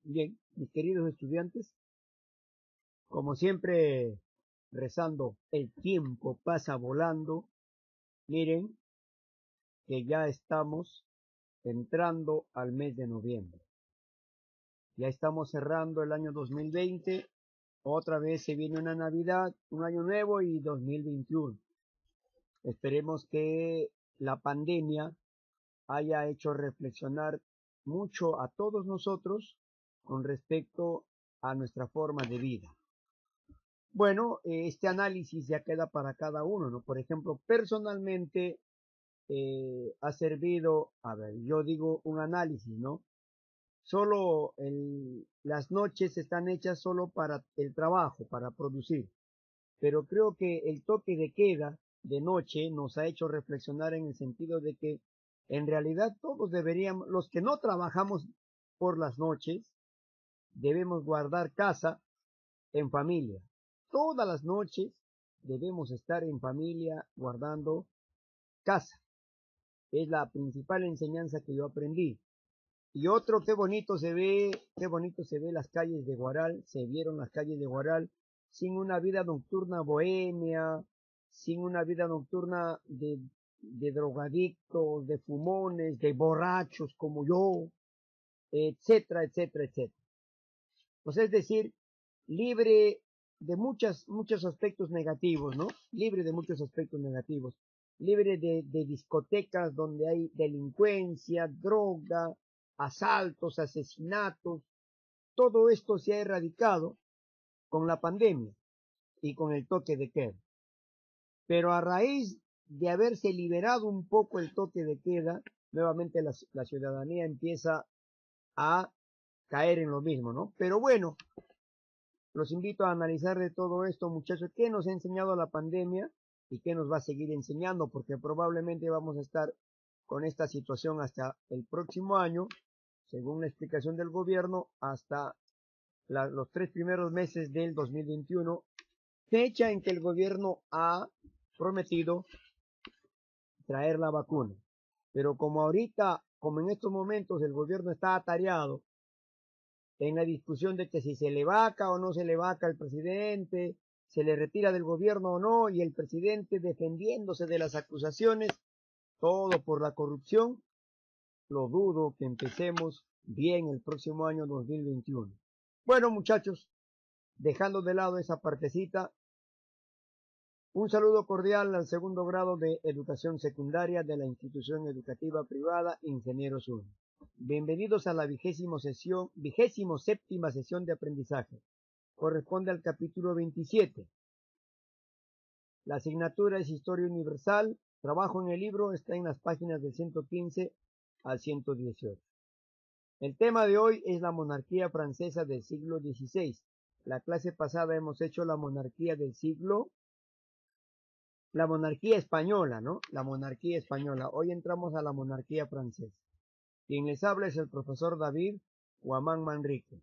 Bien, mis queridos estudiantes, como siempre, rezando, el tiempo pasa volando. Miren que ya estamos entrando al mes de noviembre. Ya estamos cerrando el año 2020. Otra vez se viene una Navidad, un año nuevo y 2021. Esperemos que la pandemia haya hecho reflexionar mucho a todos nosotros con respecto a nuestra forma de vida. Bueno, este análisis ya queda para cada uno, ¿no? Por ejemplo, personalmente ha servido, a ver, yo digo un análisis, ¿no? Solo las noches están hechas solo para el trabajo, para producir, pero creo que el toque de queda de noche nos ha hecho reflexionar en el sentido de que en realidad todos deberíamos, los que no trabajamos por las noches, debemos guardar casa en familia. Todas las noches debemos estar en familia guardando casa. Es la principal enseñanza que yo aprendí. Y otro, qué bonito se ve las calles de Huaral, se vieron las calles de Huaral sin una vida nocturna bohemia, sin una vida nocturna de drogadictos, de fumones, de borrachos como yo, etcétera, etcétera, etcétera. Pues es decir, libre de muchos aspectos negativos, ¿no? Libre de muchos aspectos negativos. Libre de discotecas donde hay delincuencia, droga, asaltos, asesinatos. Todo esto se ha erradicado con la pandemia y con el toque de queda. Pero a raíz de haberse liberado un poco el toque de queda, nuevamente la ciudadanía empieza a caer en lo mismo, ¿no? Pero bueno, los invito a analizar de todo esto, muchachos, qué nos ha enseñado la pandemia y qué nos va a seguir enseñando, porque probablemente vamos a estar con esta situación hasta el próximo año, según la explicación del gobierno, hasta los 3 primeros meses del 2021, fecha en que el gobierno ha prometido traer la vacuna. Pero como ahorita, como en estos momentos el gobierno está atareado en la discusión de que si se le vaca o no se le vaca al presidente, se le retira del gobierno o no, y el presidente defendiéndose de las acusaciones, todo por la corrupción, lo dudo que empecemos bien el próximo año 2021. Bueno, muchachos, dejando de lado esa partecita, un saludo cordial al segundo grado de educación secundaria de la institución educativa privada Ingenieros 1. Bienvenidos a la 27ª sesión de aprendizaje. Corresponde al capítulo 27. La asignatura es Historia Universal. Trabajo en el libro está en las páginas del 115 al 118. El tema de hoy es la monarquía francesa del siglo XVI. La clase pasada hemos hecho la monarquía española, ¿no? La monarquía española. Hoy entramos a la monarquía francesa. Quien les habla es el profesor David Guamán Manrique,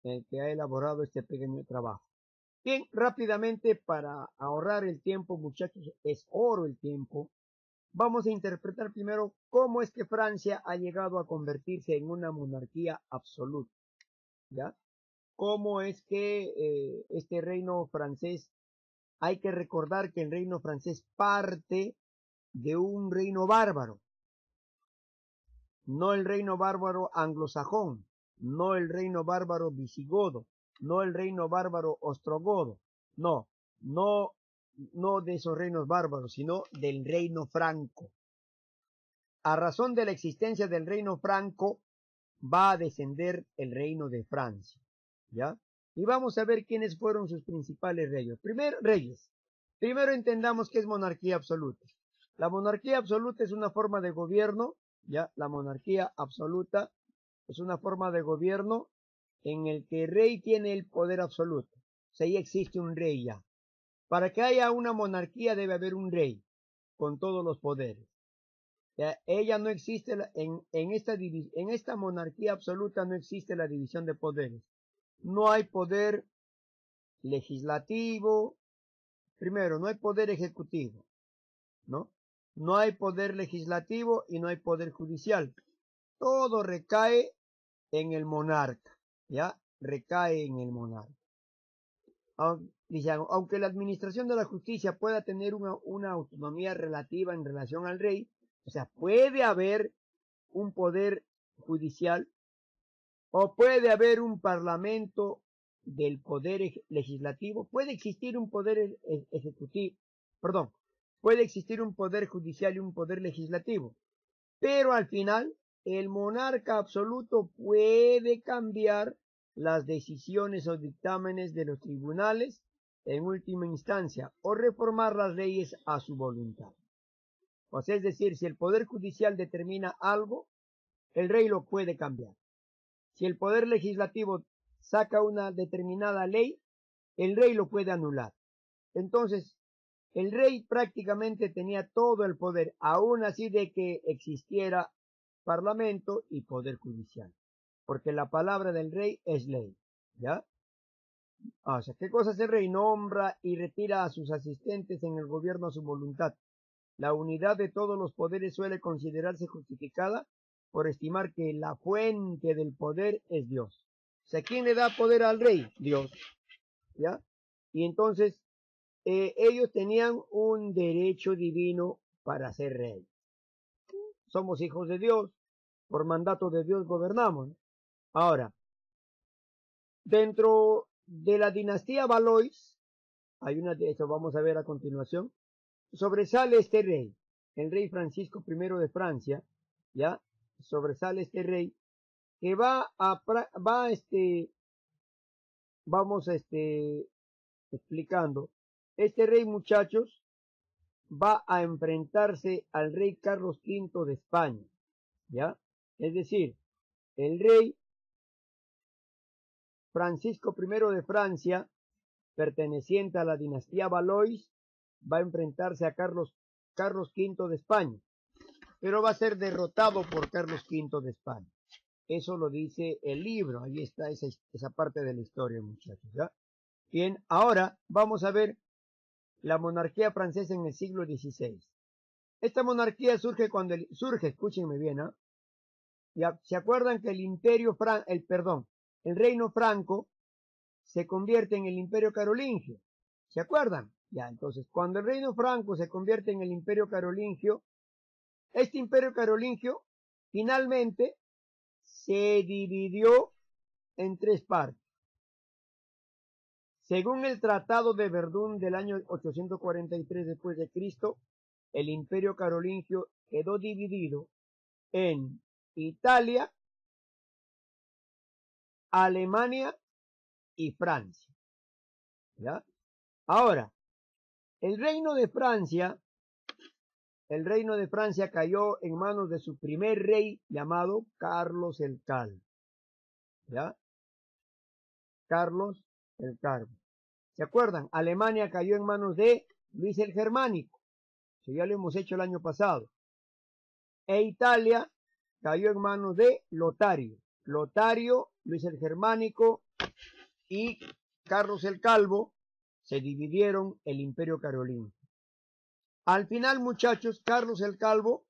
el que ha elaborado este pequeño trabajo. Bien, rápidamente para ahorrar el tiempo, muchachos, es oro el tiempo. Vamos a interpretar primero cómo es que Francia ha llegado a convertirse en una monarquía absoluta, ¿ya? Cómo es que este reino francés, hay que recordar que el reino francés parte de un reino bárbaro, no el reino bárbaro anglosajón, no el reino bárbaro visigodo, no el reino bárbaro ostrogodo, no de esos reinos bárbaros, sino del reino franco. A razón de la existencia del reino franco, va a descender el reino de Francia, ¿ya? Y vamos a ver quiénes fueron sus principales reyes. Primero entendamos qué es monarquía absoluta. La monarquía absoluta es una forma de gobierno, ¿ya? La monarquía absoluta es una forma de gobierno en el que el rey tiene el poder absoluto. O sea, ya existe un rey ya. Para que haya una monarquía debe haber un rey con todos los poderes. Ella no existe, en esta monarquía absoluta no existe la división de poderes. No hay poder legislativo, primero, no hay poder ejecutivo, ¿no? No hay poder legislativo y no hay poder judicial. Todo recae en el monarca. ya recae en el monarca. Dice, aunque la administración de la justicia pueda tener una autonomía relativa en relación al rey, o sea, puede haber un poder judicial o puede haber un parlamento del poder legislativo, puede existir un poder ejecutivo, perdón, puede existir un poder judicial y un poder legislativo, pero al final el monarca absoluto puede cambiar las decisiones o dictámenes de los tribunales en última instancia o reformar las leyes a su voluntad. O sea, es decir, si el poder judicial determina algo, el rey lo puede cambiar. Si el poder legislativo saca una determinada ley, el rey lo puede anular. Entonces, el rey prácticamente tenía todo el poder, aún así de que existiera parlamento y poder judicial. Porque la palabra del rey es ley, ¿ya? O sea, ¿qué cosa hace el rey? Nombra y retira a sus asistentes en el gobierno a su voluntad. La unidad de todos los poderes suele considerarse justificada por estimar que la fuente del poder es Dios. O sea, ¿quién le da poder al rey? Dios, ¿ya? Y entonces, ellos tenían un derecho divino para ser rey. Somos hijos de Dios, por mandato de Dios gobernamos. Ahora, dentro de la dinastía Valois, hay una de eso vamos a ver a continuación, sobresale este rey, el rey Francisco I de Francia, ¿ya? Sobresale este rey que vamos explicando. Este rey, muchachos, va a enfrentarse al rey Carlos V de España, ¿ya? Es decir, el rey Francisco I de Francia, perteneciente a la dinastía Valois, va a enfrentarse a Carlos V de España, pero va a ser derrotado por Carlos V de España. Eso lo dice el libro, ahí está esa parte de la historia, muchachos, ¿ya? Bien, ahora vamos a ver la monarquía francesa en el siglo XVI. Esta monarquía surge escúchenme bien, ¿ah? ¿Ya? ¿Se acuerdan que el reino franco se convierte en el imperio carolingio? ¿Se acuerdan? Ya, entonces, cuando el reino franco se convierte en el imperio carolingio, este imperio carolingio finalmente se dividió en tres partes. Según el Tratado de Verdún del año 843 después de Cristo, el imperio carolingio quedó dividido en Italia, Alemania y Francia. ¿Ya? Ahora, el reino de Francia cayó en manos de su primer rey llamado Carlos el Calvo. ¿Ya? Carlos el Calvo. ¿Se acuerdan? Alemania cayó en manos de Luis el Germánico. Eso ya lo hemos hecho el año pasado. E Italia cayó en manos de Lotario. Lotario, Luis el Germánico y Carlos el Calvo se dividieron el imperio carolingio. Al final, muchachos, Carlos el Calvo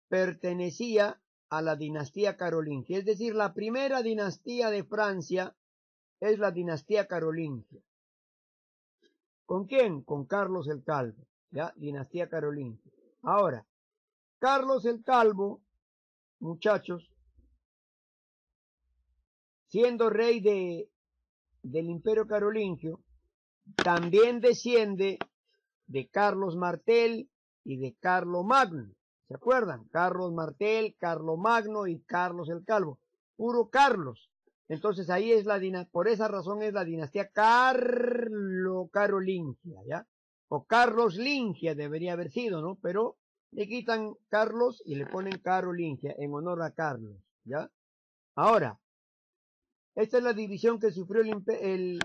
pertenecía a la dinastía carolingia, es decir, la primera dinastía de Francia es la dinastía carolingia. ¿Con quién? Con Carlos el Calvo, ¿ya? Dinastía carolingia. Ahora, Carlos el Calvo, muchachos, siendo rey del imperio carolingio, también desciende de Carlos Martel y de Carlo Magno. ¿Se acuerdan? Carlos Martel, Carlo Magno y Carlos el Calvo. Puro Carlos. Entonces ahí es por esa razón es la dinastía carolingia, ¿ya? O Carlos Lingia debería haber sido, ¿no? Pero le quitan Carlos y le ponen Carolingia en honor a Carlos, ¿ya? Ahora, esta es la división que sufrió el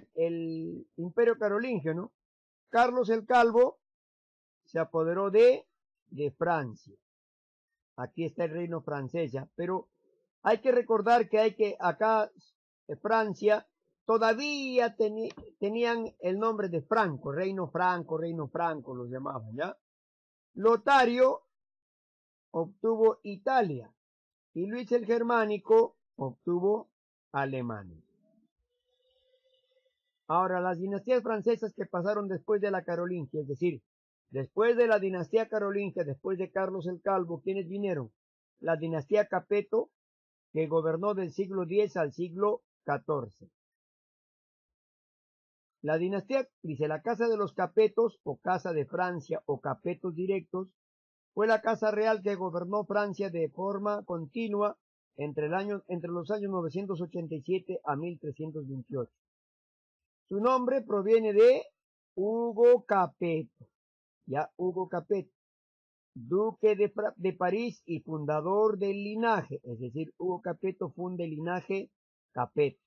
imperio carolingio, ¿no? Carlos el Calvo se apoderó de Francia. Aquí está el reino francés, ¿ya? Pero hay que recordar que acá Francia todavía tenían el nombre de Franco, reino Franco, los llamaban, ¿ya? Lotario obtuvo Italia y Luis el Germánico obtuvo Alemania. Ahora, las dinastías francesas que pasaron después de la carolingia, es decir, después de la dinastía carolingia, después de Carlos el Calvo, ¿quiénes vinieron? La dinastía Capeto, que gobernó del siglo X al siglo XIV. La dinastía, dice, la casa de los Capetos, o casa de Francia, o Capetos directos, fue la casa real que gobernó Francia de forma continua entre los años 987 a 1328. Su nombre proviene de Hugo Capeto, ya Hugo Capeto, duque de París y fundador del linaje, es decir, Hugo Capeto funda el linaje Capeto.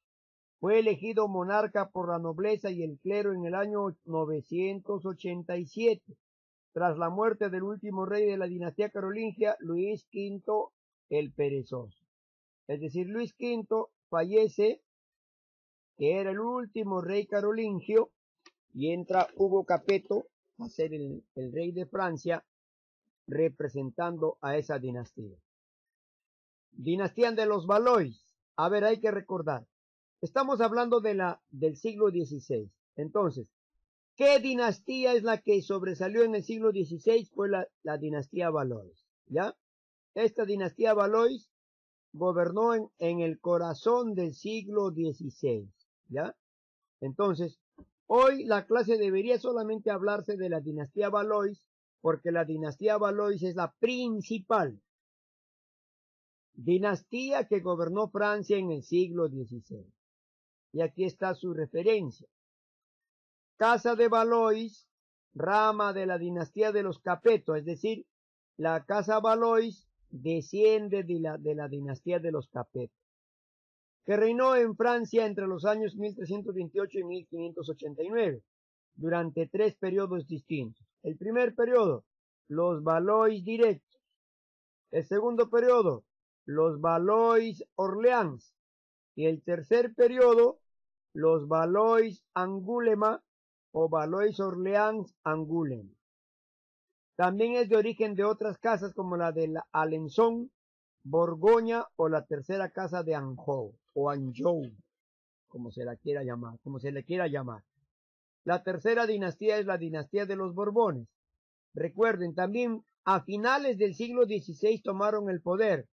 Fue elegido monarca por la nobleza y el clero en el año 987, tras la muerte del último rey de la dinastía carolingia, Luis V el Perezoso. Es decir, Luis V fallece, que era el último rey carolingio, y entra Hugo Capeto a ser el rey de Francia, representando a esa dinastía. Dinastía de los Valois. A ver, hay que recordar. Estamos hablando del siglo XVI. Entonces, ¿qué dinastía es la que sobresalió en el siglo XVI? Fue la dinastía Valois, ¿ya? Esta dinastía Valois gobernó en el corazón del siglo XVI, ¿ya? Entonces, hoy la clase debería solamente hablarse de la dinastía Valois, porque la dinastía Valois es la principal dinastía que gobernó Francia en el siglo XVI. Y aquí está su referencia. Casa de Valois, rama de la dinastía de los Capeto, es decir, la casa Valois desciende de la dinastía de los Capeto, que reinó en Francia entre los años 1328 y 1589, durante 3 periodos distintos. El primer periodo, los Valois directos. El segundo periodo, los Valois Orleans. Y el tercer periodo, los Valois Angulema o Valois Orleans Angoulême. También es de origen de otras casas como la de la Alençon, Borgoña o la tercera casa de Anjou o Anjou, como se le quiera llamar. La tercera dinastía es la dinastía de los Borbones. Recuerden, también a finales del siglo XVI tomaron el poder,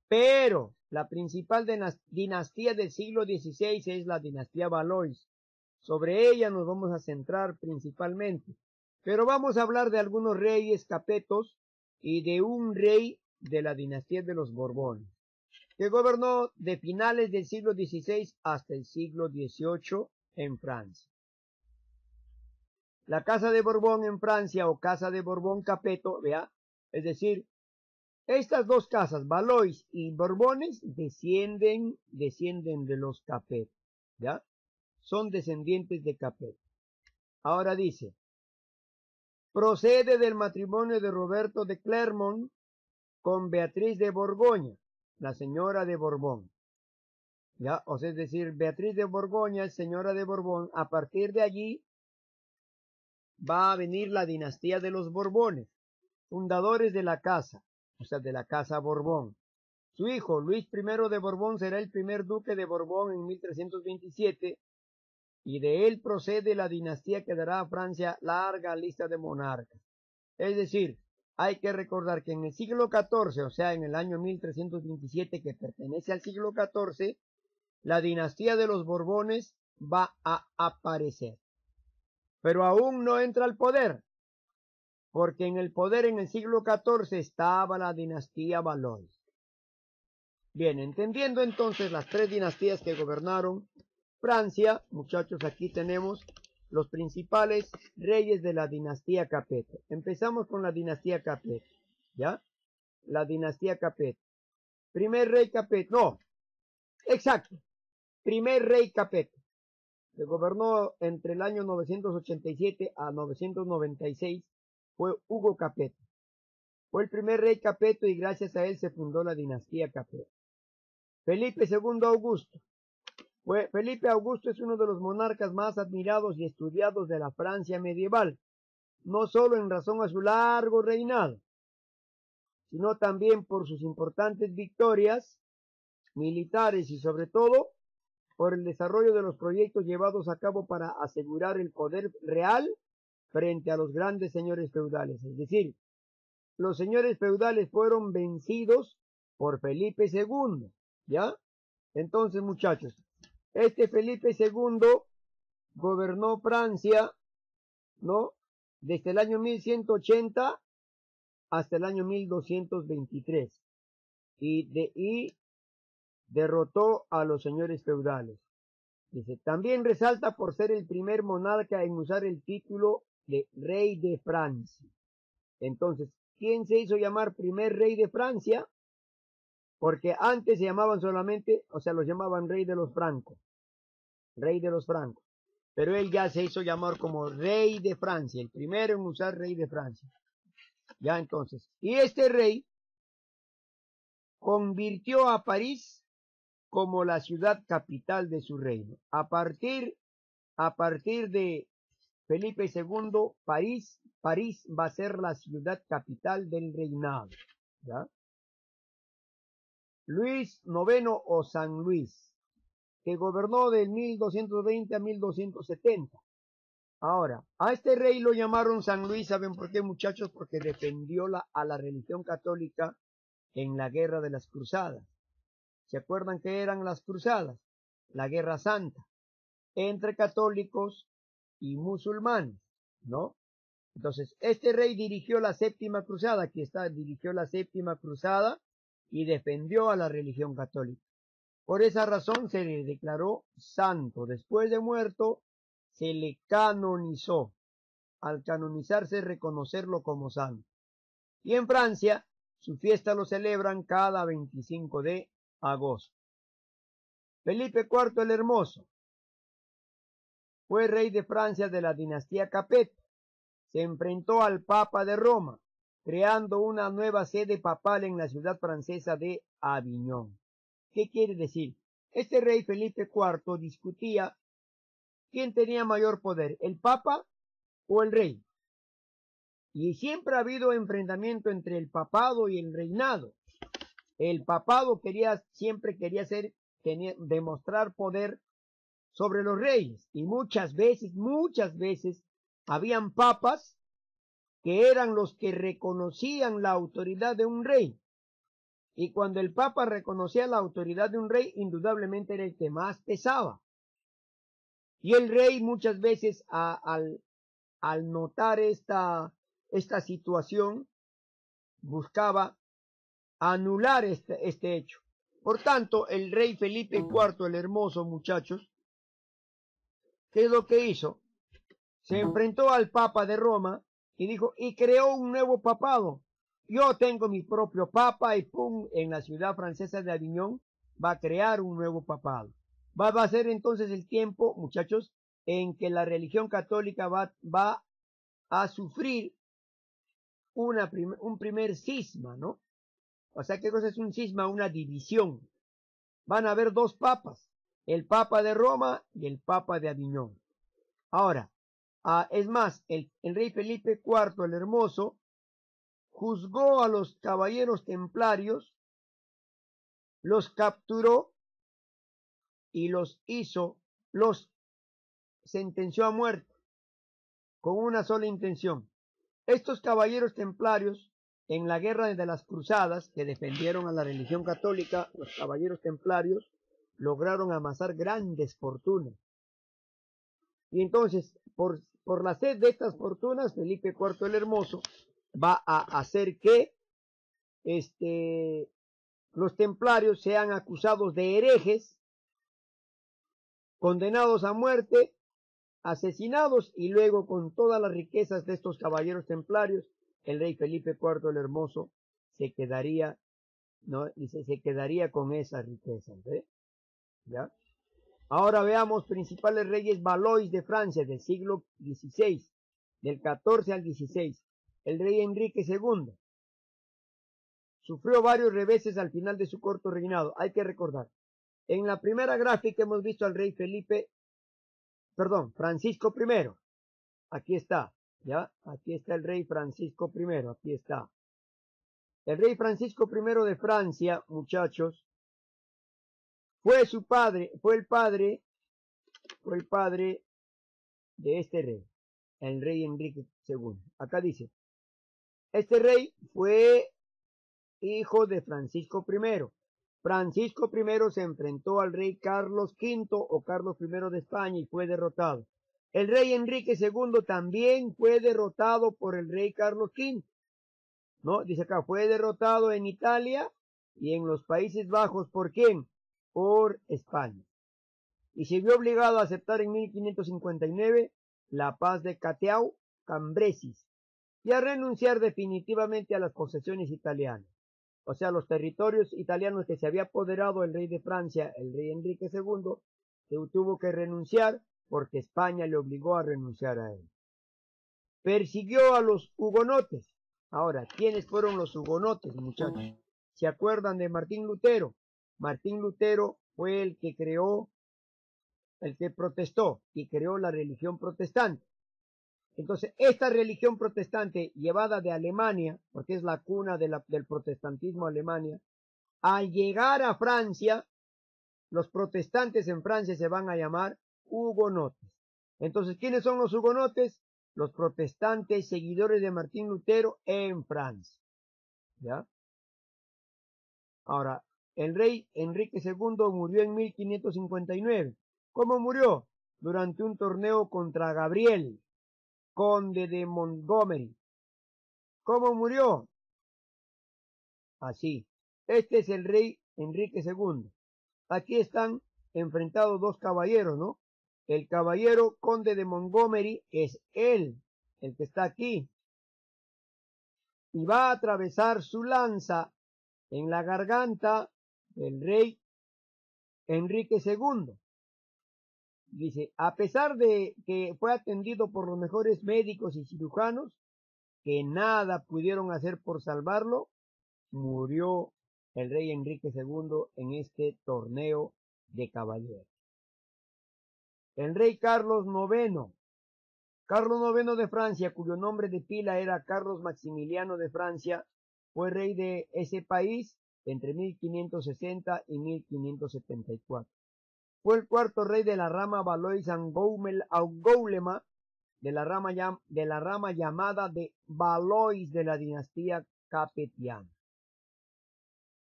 pero la principal dinastía del siglo XVI es la dinastía Valois. Sobre ella nos vamos a centrar principalmente. Pero vamos a hablar de algunos reyes capetos y de un rey de la dinastía de los Borbones, que gobernó de finales del siglo XVI hasta el siglo XVIII en Francia. La Casa de Borbón en Francia o Casa de Borbón Capeto, vea, es decir, estas dos casas, Valois y Borbones, descienden de los Capeto, ¿ya? Son descendientes de Capeto. Ahora dice, procede del matrimonio de Roberto de Clermont con Beatriz de Borgoña, la señora de Borbón. ¿Ya? O sea, es decir, Beatriz de Borgoña es señora de Borbón. A partir de allí va a venir la dinastía de los Borbones, fundadores de la casa, o sea, de la casa Borbón. Su hijo, Luis I de Borbón, será el primer duque de Borbón en 1327, y de él procede la dinastía que dará a Francia larga lista de monarcas. Es decir, hay que recordar que en el siglo XIV, o sea, en el año 1327, que pertenece al siglo XIV, la dinastía de los Borbones va a aparecer. Pero aún no entra al poder, porque en el poder en el siglo XIV estaba la dinastía Valois. Bien, entendiendo entonces las 3 dinastías que gobernaron Francia, muchachos, aquí tenemos los principales reyes de la dinastía Capeto. Empezamos con la dinastía Capeto, ¿ya? La dinastía Capeto. Primer rey Capeto, no, exacto, primer rey Capeto, que gobernó entre el año 987 a 996, fue Hugo Capeto. Fue el primer rey Capeto y gracias a él se fundó la dinastía Capeto. Felipe II Augusto. Felipe Augusto es uno de los monarcas más admirados y estudiados de la Francia medieval, no solo en razón a su largo reinado, sino también por sus importantes victorias militares y sobre todo por el desarrollo de los proyectos llevados a cabo para asegurar el poder real frente a los grandes señores feudales. Es decir, los señores feudales fueron vencidos por Felipe II, ¿ya? Entonces, muchachos, este Felipe II gobernó Francia, ¿no? Desde el año 1180 hasta el año 1223 y derrotó a los señores feudales. Dice, también resalta por ser el primer monarca en usar el título de rey de Francia. Entonces, ¿quién se hizo llamar primer rey de Francia? Porque antes se llamaban solamente, o sea, los llamaban rey de los francos. Rey de los francos. Pero él ya se hizo llamar como rey de Francia, el primero en usar rey de Francia. Ya entonces, y este rey convirtió a París como la ciudad capital de su reino. A partir de Felipe II, París va a ser la ciudad capital del reinado. ¿Ya? Luis IX o San Luis, que gobernó del 1220 a 1270. Ahora, a este rey lo llamaron San Luis, ¿saben por qué, muchachos? Porque defendió a la religión católica en la guerra de las cruzadas. ¿Se acuerdan qué eran las cruzadas? La guerra santa, entre católicos y musulmanes, ¿no? Entonces, este rey dirigió la séptima cruzada, aquí está, dirigió la séptima cruzada y defendió a la religión católica. Por esa razón se le declaró santo. Después de muerto, se le canonizó. Al canonizarse, reconocerlo como santo. Y en Francia, su fiesta lo celebran cada 25 de agosto. Felipe IV el Hermoso fue rey de Francia de la dinastía Capet. Se enfrentó al Papa de Roma, creando una nueva sede papal en la ciudad francesa de Aviñón. ¿Qué quiere decir? Este rey Felipe IV discutía quién tenía mayor poder, el Papa o el rey. Y siempre ha habido enfrentamiento entre el papado y el reinado. El papado siempre quería demostrar poder sobre los reyes. Y muchas veces, habían papas que eran los que reconocían la autoridad de un rey. Y cuando el papa reconocía la autoridad de un rey, indudablemente era el que más pesaba. Y el rey muchas veces al notar esta situación, buscaba anular este hecho. Por tanto, el rey Felipe IV el Hermoso, muchachos, ¿qué es lo que hizo? Se enfrentó al Papa de Roma y dijo, y creó un nuevo papado. Yo tengo mi propio papa y pum, en la ciudad francesa de Aviñón va a crear un nuevo papado. Va a ser entonces el tiempo, muchachos, en que la religión católica va a sufrir un primer cisma, ¿no? O sea, ¿qué cosa es un cisma? Una división. Van a haber dos papas, el Papa de Roma y el Papa de Aviñón. Ahora, es más, el rey Felipe IV el Hermoso juzgó a los caballeros templarios, los capturó y los sentenció a muerte con una sola intención. Estos caballeros templarios, en la guerra de las cruzadas que defendieron a la religión católica, los caballeros templarios lograron amasar grandes fortunas. Y entonces, por la sed de estas fortunas, Felipe IV el Hermoso va a hacer que los templarios sean acusados de herejes, condenados a muerte, asesinados, y luego con todas las riquezas de estos caballeros templarios, el rey Felipe IV el Hermoso se quedaría, ¿no? Dice, se quedaría con esas riquezas, ¿eh? ¿Ya? Ahora veamos principales reyes Valois de Francia del siglo XVI, del 14 al 16. El rey Enrique II sufrió varios reveses al final de su corto reinado. Hay que recordar, en la primera gráfica hemos visto al rey Francisco I. Aquí está, ¿ya? Aquí está el rey Francisco I, aquí está. El rey Francisco I de Francia, muchachos, fue el padre de este rey, el rey Enrique II. Acá dice, este rey fue hijo de Francisco I. Francisco I se enfrentó al rey Carlos V o Carlos I de España y fue derrotado. El rey Enrique II también fue derrotado por el rey Carlos V. ¿No? Dice acá, fue derrotado en Italia y en los Países Bajos. ¿Por quién? Por España. Y se vio obligado a aceptar en 1559 la paz de Cateau Cambresis y a renunciar definitivamente a las posesiones italianas. O sea, los territorios italianos que se había apoderado el rey de Francia, el rey Enrique II, se tuvo que renunciar porque España le obligó a renunciar a él. Persiguió a los hugonotes. Ahora, ¿quiénes fueron los hugonotes, muchachos? ¿Se acuerdan de Martín Lutero? Martín Lutero fue el que protestó y creó la religión protestante. Entonces, esta religión protestante llevada de Alemania, porque es la cuna del protestantismo Alemania, al llegar a Francia, los protestantes en Francia se van a llamar hugonotes. Entonces, ¿quiénes son los hugonotes? Los protestantes seguidores de Martín Lutero en Francia. ¿Ya? Ahora, el rey Enrique II murió en 1559. ¿Cómo murió? Durante un torneo contra Gabriel, conde de Montgomery. ¿Cómo murió? Así. Este es el rey Enrique II. Aquí están enfrentados dos caballeros, ¿no? El caballero conde de Montgomery es él, el que está aquí. Y va a atravesar su lanza en la garganta del rey Enrique II. Dice, a pesar de que fue atendido por los mejores médicos y cirujanos, que nada pudieron hacer por salvarlo, murió el rey Enrique II en este torneo de caballeros. El rey Carlos IX. Carlos IX de Francia, cuyo nombre de pila era Carlos Maximiliano de Francia, fue rey de ese país entre 1560 y 1574. Fue el cuarto rey de la rama Valois-Angoulême, de la rama llamada de Valois de la dinastía capetiana.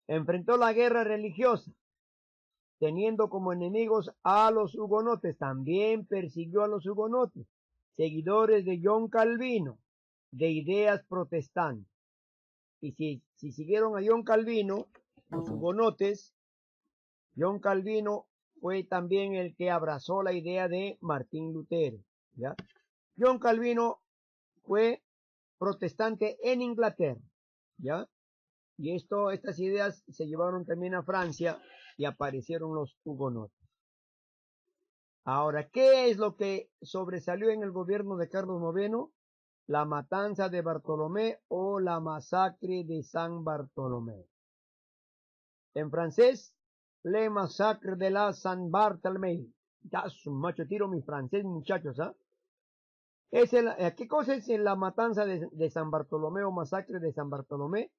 Enfrentó la guerra religiosa, teniendo como enemigos a los hugonotes. También persiguió a los hugonotes, seguidores de John Calvino, de ideas protestantes. Y si siguieron a John Calvino, los hugonotes, John Calvino fue también el que abrazó la idea de Martín Lutero, ¿ya? John Calvino fue protestante en Inglaterra, ¿ya? Y estas ideas se llevaron también a Francia y aparecieron los hugonotes. Ahora, ¿qué es lo que sobresalió en el gobierno de Carlos IX? La matanza de Bartolomé o la masacre de San Bartolomé. En francés, Le Massacre de la Saint Barthélemy. Ya, su macho tiro mi francés, muchachos, ¿ah? ¿Qué cosa es la matanza de San Bartolomé o masacre de San Bartolomé?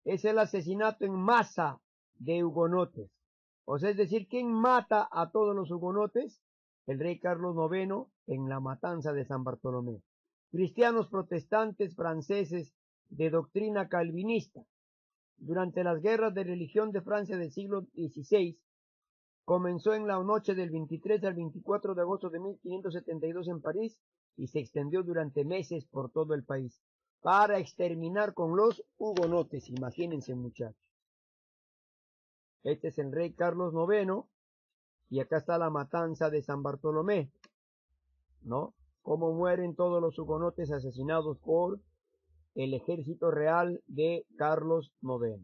Es el asesinato en masa de hugonotes. O sea, es decir, ¿quién mata a todos los hugonotes? El rey Carlos IX en la matanza de San Bartolomé. Cristianos protestantes franceses de doctrina calvinista. Durante las guerras de religión de Francia del siglo XVI, comenzó en la noche del 23 al 24 de agosto de 1572 en París y se extendió durante meses por todo el país para exterminar con los hugonotes. Imagínense, muchachos. Este es el rey Carlos IX y acá está la matanza de San Bartolomé, ¿no? Cómo mueren todos los hugonotes asesinados por el ejército real de Carlos IX.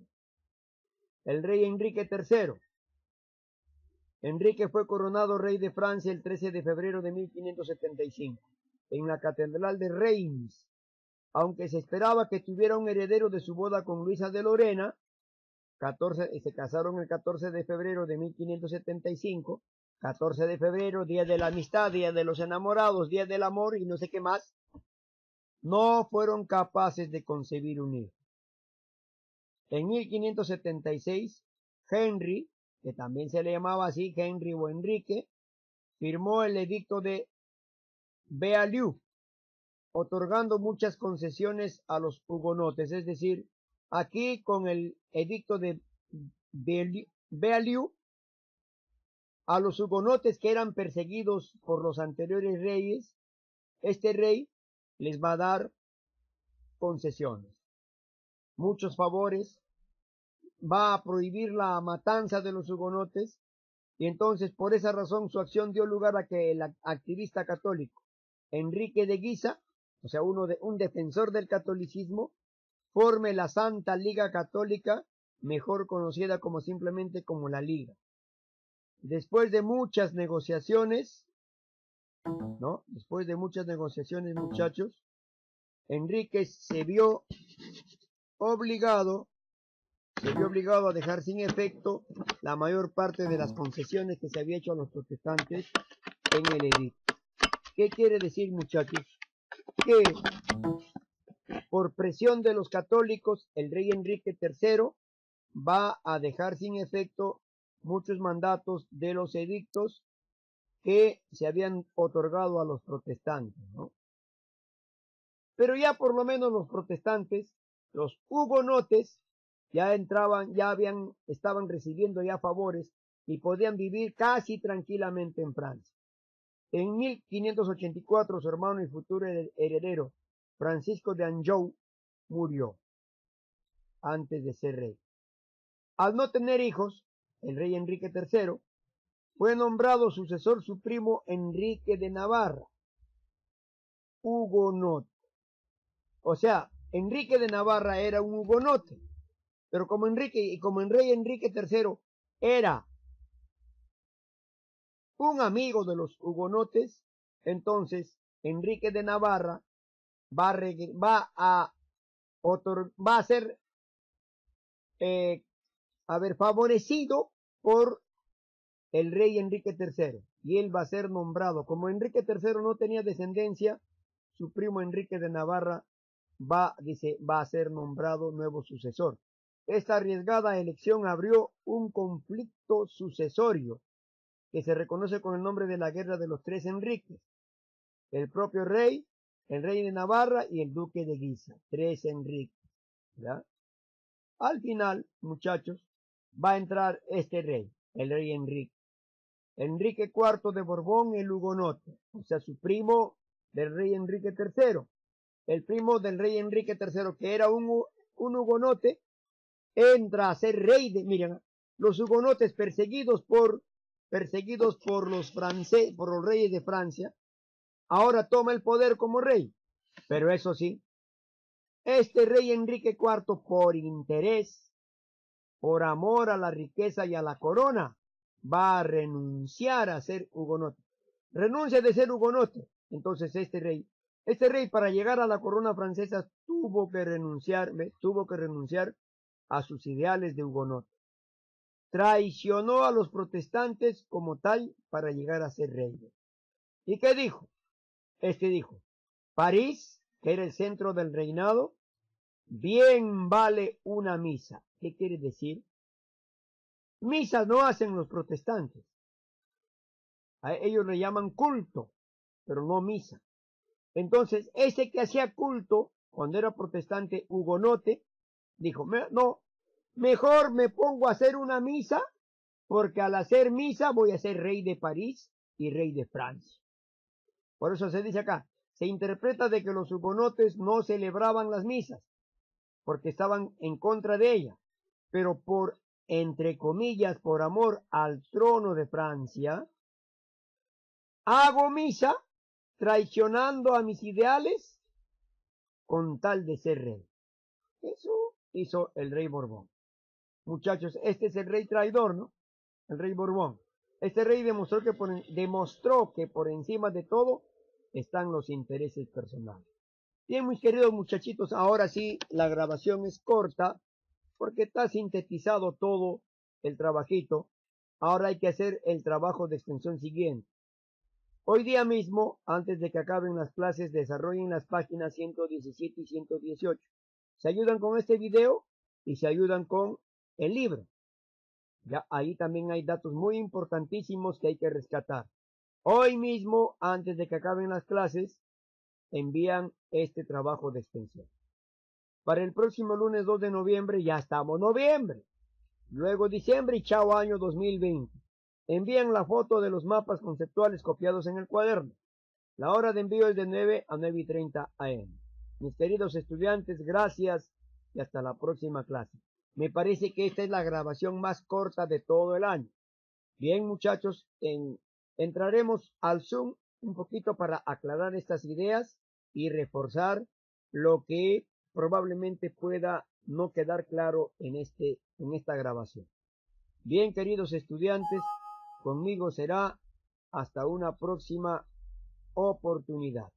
El rey Enrique III. Enrique fue coronado rey de Francia el 13 de febrero de 1575 en la catedral de Reims. Aunque se esperaba que tuviera un heredero de su boda con Luisa de Lorena, se casaron el 14 de febrero de 1575, 14 de febrero, día de la amistad, día de los enamorados, día del amor y no sé qué más, no fueron capaces de concebir un hijo. En 1576, Henry, que también se le llamaba así, Henry o Enrique, firmó el edicto de Beaulieu, otorgando muchas concesiones a los hugonotes. Es decir, aquí con el edicto de Beaulieu, a los hugonotes que eran perseguidos por los anteriores reyes, este rey les va a dar concesiones, muchos favores, va a prohibir la matanza de los hugonotes, y entonces por esa razón su acción dio lugar a que el activista católico Enrique de Guisa, o sea, un defensor del catolicismo, forme la Santa Liga Católica, mejor conocida como simplemente como la Liga. Después de muchas negociaciones, ¿no? Después de muchas negociaciones, muchachos, Enrique se vio obligado a dejar sin efecto la mayor parte de las concesiones que se había hecho a los protestantes en el edicto. ¿Qué quiere decir, muchachos? Que por presión de los católicos, el rey Enrique III va a dejar sin efecto muchos mandatos de los edictos que se habían otorgado a los protestantes, ¿no? Pero ya por lo menos los protestantes, los hugonotes, estaban recibiendo ya favores y podían vivir casi tranquilamente en Francia. En 1584 su hermano y futuro heredero, Francisco de Anjou, murió antes de ser rey. Al no tener hijos, el rey Enrique III fue nombrado sucesor su primo Enrique de Navarra, hugonote. O sea, Enrique de Navarra era un hugonote, pero como el rey Enrique III era un amigo de los hugonotes, entonces Enrique de Navarra va a ser favorecido por el rey Enrique III, y él va a ser nombrado. Como Enrique III no tenía descendencia, su primo Enrique de Navarra va a ser nombrado nuevo sucesor. Esta arriesgada elección abrió un conflicto sucesorio que se reconoce con el nombre de la Guerra de los Tres Enriques. El propio rey, el rey de Navarra y el duque de Guisa, tres Enriques, ¿ya? Al final, muchachos, va a entrar este rey, el rey Enrique. Enrique IV de Borbón, el hugonote, o sea, su primo del rey Enrique III. El primo del rey Enrique III, que era un hugonote, entra a ser rey de, miren, los hugonotes perseguidos por los franceses, por los reyes de Francia, ahora toma el poder como rey. Pero eso sí, este rey Enrique IV, por interés, por amor a la riqueza y a la corona, va a renunciar a ser hugonote. Renuncia de ser hugonote. Entonces este rey para llegar a la corona francesa tuvo que renunciar a sus ideales de hugonote. Traicionó a los protestantes como tal para llegar a ser rey. ¿Y qué dijo? Dijo, París, que era el centro del reinado, bien vale una misa. ¿Qué quiere decir? Misa no hacen los protestantes. A ellos le llaman culto, pero no misa. Entonces, ese que hacía culto, cuando era protestante hugonote, dijo, no, mejor me pongo a hacer una misa, porque al hacer misa voy a ser rey de París y rey de Francia. Por eso se dice acá, se interpreta de que los hugonotes no celebraban las misas, porque estaban en contra de ella, pero por, entre comillas, por amor al trono de Francia, hago misa traicionando a mis ideales con tal de ser rey. Eso hizo el rey Borbón. Muchachos, este es el rey traidor, ¿no? El rey Borbón. Este rey demostró que por encima de todo están los intereses personales. Bien, mis queridos muchachitos, ahora sí la grabación es corta porque está sintetizado todo el trabajito. Ahora hay que hacer el trabajo de extensión siguiente. Hoy día mismo, antes de que acaben las clases, desarrollen las páginas 117 y 118. Se ayudan con este video y se ayudan con el libro. Ya ahí también hay datos muy importantísimos que hay que rescatar. Hoy mismo, antes de que acaben las clases, envían este trabajo de extensión. Para el próximo lunes 2 de noviembre ya estamos noviembre. Luego diciembre y chao año 2020. Envían la foto de los mapas conceptuales copiados en el cuaderno. La hora de envío es de 9 a 9:30 am. Mis queridos estudiantes, gracias y hasta la próxima clase. Me parece que esta es la grabación más corta de todo el año. Bien, muchachos, entraremos al Zoom un poquito para aclarar estas ideas y reforzar lo que probablemente pueda no quedar claro en esta grabación. Bien, queridos estudiantes, conmigo será hasta una próxima oportunidad.